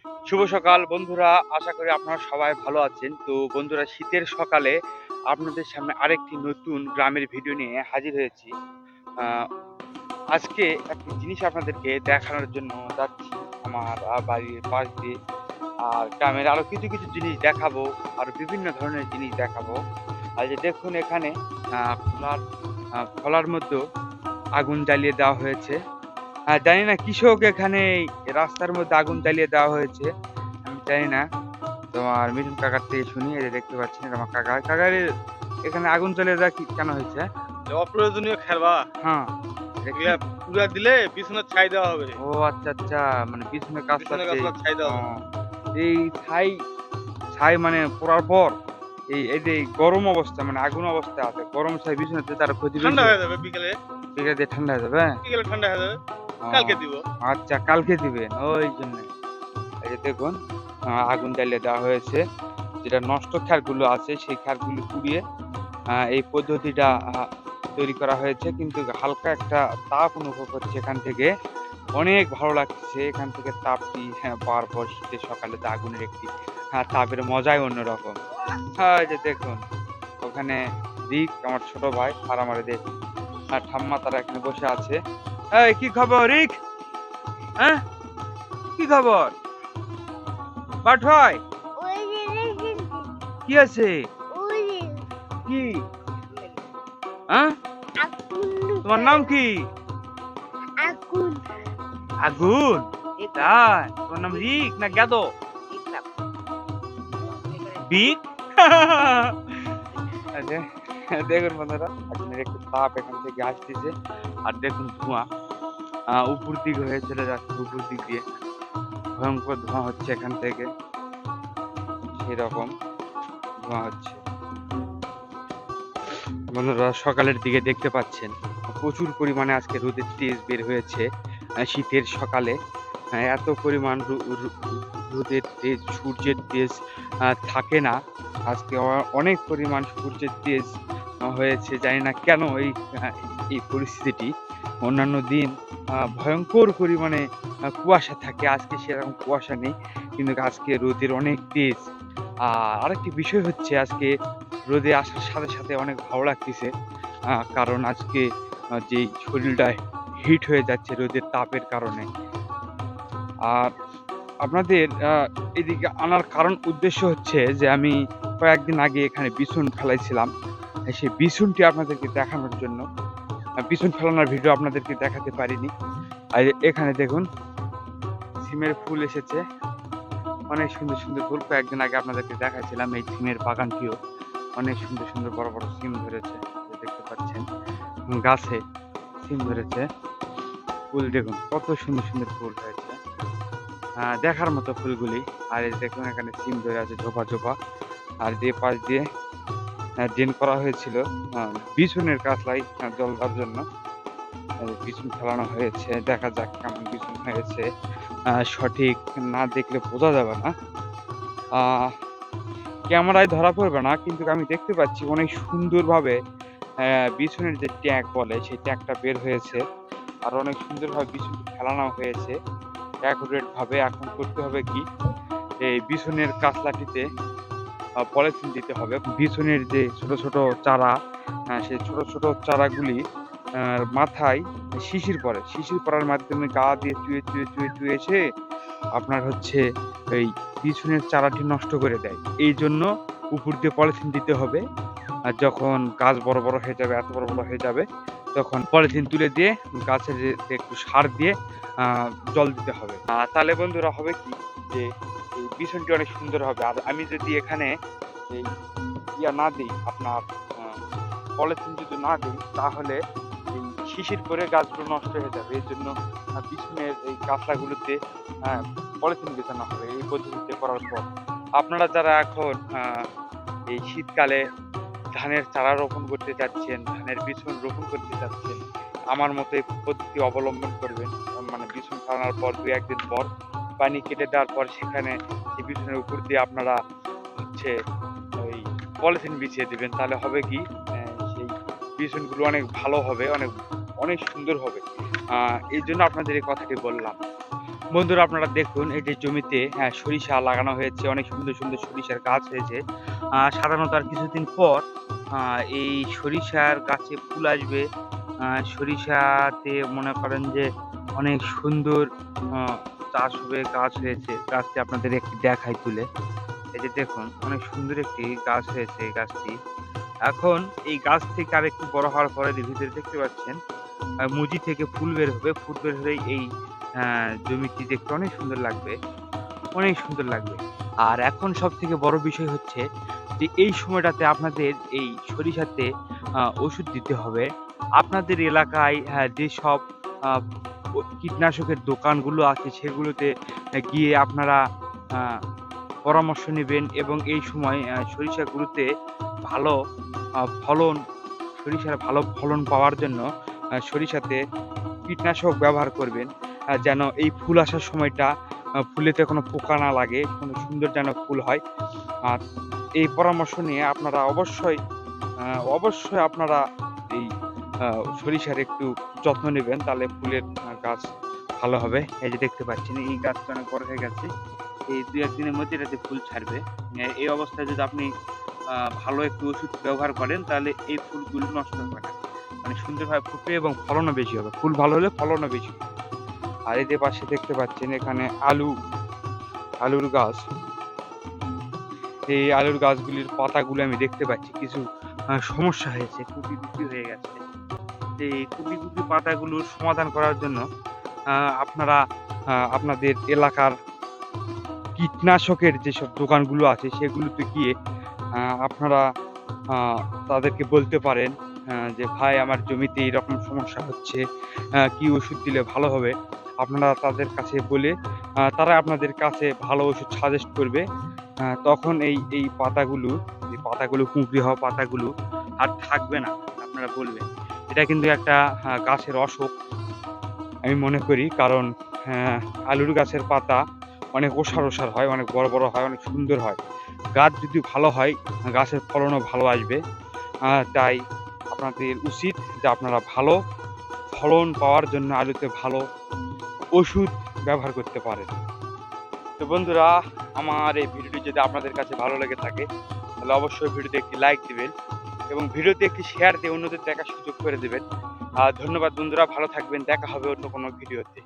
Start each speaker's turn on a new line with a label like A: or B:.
A: শুভ সকাল বন্ধুরা, আশা করি আপনারা সবাই ভালো আছেন। তো বন্ধুরা, শীতের সকালে আপনাদের সামনে আরেকটি নতুন গ্রামের ভিডিও নিয়ে হাজির হয়েছি। আহ, আজকে একটি জিনিস আপনাদেরকে দেখানোর জন্য যাচ্ছি আমার বাড়ির পাশ দিয়ে। আর গ্রামের আরো কিছু কিছু জিনিস দেখাবো, আর বিভিন্ন ধরনের জিনিস দেখাবো। আর যে দেখুন এখানে খোলার মধ্যে আগুন জ্বালিয়ে দেওয়া হয়েছে। জানি না কৃষক এখানে এই রাস্তার মধ্যে আগুন জ্বালিয়ে দেওয়া হয়েছে, আমি জানি না। তোমার মিঠুন কাকার থেকে শুনি। এই যে দেখতে পাচ্ছেন, এটা আমার কাকার এখানে আগুন জ্বালিয়ে দেওয়া কেন হয়েছে?
B: অপ্রয়োজনীয় খেলবা
A: হ্যাঁ, এটা কি?
B: এগুলা পুরা দিলে পিছনে ছাই দেওয়া হবে।
A: ও আচ্ছা আচ্ছা, মানে পিছনে কাজ
B: পিছনে
A: করছে।
B: গাছগুলো ছাই দেওয়া হবে।
A: এই ছাই ছাই মানে পোড়ার পর এই যে গরম অবস্থা, মানে আগুন অবস্থা আছে, গরম ছাই পিছনে তার ক্ষতি
B: ঠান্ডা
A: বেশি।
B: হয়ে যাবে বিকেলে।
A: ঠিক আছে, ঠান্ডা হয়ে যাবে।
B: বিকেলে ঠান্ডা হয়ে যাবে।
A: ও,
B: কালকে দিব।
A: আচ্ছা, কালকে দিবেন ওই জন্য। এই যে দেখুন, আগুন জ্বালিয়ে দেওয়া হয়েছে। যেটা নষ্ট খ্যারগুলো আছে সেই খ্যারগুলো পুড়িয়ে এই পদ্ধতিটা তৈরি করা হয়েছে। কিন্তু হালকা একটা তাপ অনুভব হচ্ছে এখান থেকে, অনেক ভালো লাগছে এখান থেকে তাপটি পাওয়ার পর। শীতের সকালে তো আগুনের একটি তাপের মজাই অন্যরকম। হ্যাঁ, এই যে দেখুন ওখানে রিক আমার ছোট ভাই আর আমার এদের ঠাম্মা, তারা এখানে বসে আছে। এই কি খবর রিক? হ্যাঁ, কি খবর বাট ভাই? কি আছে? কি? হ্যাঁ, তোমার নাম কি? আগুন? তাই? তোমার নাম রিক না গ্যাদো? বিগ? আচ্ছা, দেখুন বন্ধুরা, আগুনের একটু তাপ এখান থেকে আসতেছে। আর দেখুন ধোঁয়া উপর দিক হয়ে চলে যাচ্ছে, উপর দিক দিয়ে ভয়ঙ্কর ধোঁয়া হচ্ছে এখান থেকে, সেরকম ধোঁয়া হচ্ছে। বন্ধুরা, সকালের দিকে দেখতে পাচ্ছেন প্রচুর পরিমাণে আজকে রোদের তেজ বের হয়েছে। শীতের সকালে এত পরিমাণ রোদের তেজ, সূর্যের তেজ থাকে না। আজকে অনেক পরিমাণ সূর্যের তেজ হয়েছে। জানি না কেন এই পরিস্থিতিটি। অন্যান্য দিন ভয়ঙ্কর পরিমাণে কুয়াশা থাকে, আজকে সেরকম কুয়াশা নেই, কিন্তু আজকে রোদের অনেক তেজ। আর আরেকটি বিষয় হচ্ছে, আজকে রোদে আসার সাথে সাথে অনেক ভালো লাগতেছে। কারণ আজকে যেই শরীরটা হিট হয়ে যাচ্ছে রোদের তাপের কারণে। আর আপনাদের এদিকে আনার কারণ উদ্দেশ্য হচ্ছে যে আমি কয়েকদিন আগে এখানে বিছুন ফেলাইছিলাম, সেই বিছুনটি আপনাদেরকে দেখানোর জন্য। বিছুন ফেলানোর ভিডিও আপনাদেরকে দেখাতে পারিনি। আর এখানে দেখুন সিমের ফুল এসেছে, অনেক সুন্দর সুন্দর ফুল। কয়েকদিন আগে আপনাদেরকে দেখাচ্ছিলাম এই সিমের বাগানটিও অনেক সুন্দর সুন্দর বড় বড় সিম ধরেছে, দেখতে পাচ্ছেন গাছে সিম ধরেছে। ফুল দেখুন কত সুন্দর সুন্দর ফুল হয়েছে, দেখার মতো ফুলগুলি। আর এই দেখুন এখানে সিম ধরে আছে ঝোপা ঝোপা। আর যে পাশ দিয়ে ড্রেন করা হয়েছিল বিছুনের কাতলাই জল দেওয়ার জন্য, বিছুন ফেলানো হয়েছে। দেখা যাক কেমন বিছুন হয়েছে, সঠিক না দেখলে বোঝা যাবে না, ক্যামেরায় ধরা পড়বে না, কিন্তু আমি দেখতে পাচ্ছি অনেক সুন্দরভাবে বিছুনের যে ট্যাগ বলে সেই ট্যাগটা বের হয়েছে। আর অনেক সুন্দরভাবে বিছুনটি ফেলানো হয়েছে অ্যাকুরেট ভাবে। এখন করতে হবে কি, এই বিছুনের কাতলাটিতে পলিথিন দিতে হবে। বিছুনের যে ছোট ছোট চারা, সেই ছোট ছোট চারাগুলি মাথায় শিশির পড়ে, শিশির পড়ার মাধ্যমে গা দিয়ে চুয়ে চুয়ে চুয়ে চুয়ে এসে আপনার হচ্ছে এই বিছুনের চারাটি নষ্ট করে দেয়। এই জন্য উপর দিয়ে পলিথিন দিতে হবে। আর যখন গাছ বড় বড় হয়ে যাবে, এত বড় বড় হয়ে যাবে, তখন পলিথিন তুলে দিয়ে গাছের একটু সার দিয়ে জল দিতে হবে। তাহলে বন্ধুরা হবে কি, যে এই বিছুনটি অনেক সুন্দর হবে। আর আমি যদি এখানে এই না দিই, আপনার পলিথিন যদি না দিই, তাহলে এই শিশির করে গাছগুলো নষ্ট হয়ে যাবে। এই জন্য বিছুনের এই গাছলাগুলোতে পলিথিন বিছানো হবে এই পদ্ধতিতে করার পর। আপনারা যারা এখন এই শীতকালে ধানের চারা রোপণ করতে যাচ্ছেন, ধানের বিছুন রোপণ করতে যাচ্ছেন, আমার মতো এই পদ্ধতি অবলম্বন করবেন। মানে বিছুন ফেলানোর পর 2-1 দিন পর পানি কেটে দেওয়ার পর সেখানে সেই বিছুনের উপর দিয়ে আপনারা হচ্ছে ওই পলিথিন বিছিয়ে দিবেন। তাহলে হবে কি, সেই বিছুনগুলো অনেক ভালো হবে, অনেক অনেক সুন্দর হবে। এই জন্য আপনাদের এই কথাটি বললাম। বন্ধুরা আপনারা দেখুন এই যে জমিতে সরিষা লাগানো হয়েছে, অনেক সুন্দর সুন্দর সরিষার গাছ হয়েছে। সাধারণত আর কিছুদিন পর এই সরিষার গাছে ফুল আসবে। সরিষাতে মনে করেন যে অনেক সুন্দর চাষ হবে, গাছ হয়েছে। গাছটি আপনাদের একটি দেখাই তুলে। এই যে দেখুন অনেক সুন্দর একটি গাছ হয়েছে এই গাছটি। এখন এই গাছ থেকে আরেকটু বড় হওয়ার পরে ভিতরে দেখতে পাচ্ছেন মুজি থেকে ফুল বের হবে। ফুল বের হলেই এই জমিটি দেখতে অনেক সুন্দর লাগবে, অনেক সুন্দর লাগবে। আর এখন সবথেকে বড় বিষয় হচ্ছে যে এই সময়টাতে আপনাদের এই সরিষাতে ওষুধ দিতে হবে। আপনাদের এলাকায় যেসব আ কীটনাশকের দোকানগুলো আছে সেগুলোতে গিয়ে আপনারা আ পরামর্শ নিবেন এবং এই সময় সরিষাগুলোতে ভালো ফলন, সরিষার ভালো ফলন পাওয়ার জন্য সরিষাতে কীটনাশক ব্যবহার করবেন। যেন এই ফুল আসার সময়টা ফুলেতে কোনো পোকা না লাগে, কোনো সুন্দর যেন ফুল হয়। আর এই পরামর্শ নিয়ে আপনারা অবশ্যই আপনারা এই সরিষার একটু যত্ন নেবেন, তাহলে ফুলের গাছ ভালো হবে। এই যে দেখতে পাচ্ছেন এই গাছটা অনেক বড় হয়ে গেছে। এই ২-১ দিনের মধ্যে এটাতে ফুল ছাড়বে। এই অবস্থায় যদি আপনি ভালো একটু ওষুধ ব্যবহার করেন তাহলে এই ফুলগুলো নষ্ট হবে না। মানে সুন্দরভাবে ফুটবে এবং ফলনও বেশি হবে। ফুল ভালো হলে ফলনও বেশি হবে। আর এই যে পাশে দেখতে পাচ্ছেন এখানে আলুর গাছ। এই আলুর গাছগুলির পাতাগুলো আমি দেখতে পাচ্ছি কিছু সমস্যা হয়েছে, কুপি হয়ে গেছে। এই কুপি পাতাগুলোর সমাধান করার জন্য আপনারা আপনাদের এলাকার কীটনাশকের যেসব দোকানগুলো আছে সেগুলোতে গিয়ে আপনারা আ তাদেরকে বলতে পারেন যে, "ভাই আমার জমিতে এইরকম সমস্যা হচ্ছে, কি ওষুধ দিলে ভালো হবে?" আপনারা তাদের কাছে বলে তারা আপনাদের কাছে ভালো ওষুধ সাজেস্ট করবে। তখন এই পাতাগুলো, যে পাতাগুলো কুঁকড়ে হওয়া পাতাগুলো আর থাকবে না। আপনারা বলবেন। এটা কিন্তু একটা গাছের অসুখ আমি মনে করি। কারণ হ্যাঁ, আলুর গাছের পাতা অনেক ওসার হয়, অনেক বড় হয়, অনেক সুন্দর হয়। গাছ যদি ভালো হয়, গাছের ফলনও ভালো আসবে। তাই আপনাদের উচিত যে আপনারা ভালো ফলন পাওয়ার জন্য আলুতে ভালো ওষুধ ব্যবহার করতে পারেন। তো বন্ধুরা, আমার এই ভিডিওটি যদি আপনাদের কাছে ভালো লেগে থাকে তাহলে অবশ্যই ভিডিওতে একটি লাইক দিবেন এবং ভিডিওতে একটি শেয়ার দিয়ে অন্যদের দেখার সুযোগ করে দেবেন। ধন্যবাদ বন্ধুরা, ভালো থাকবেন। দেখা হবে অন্য কোনো ভিডিওতে।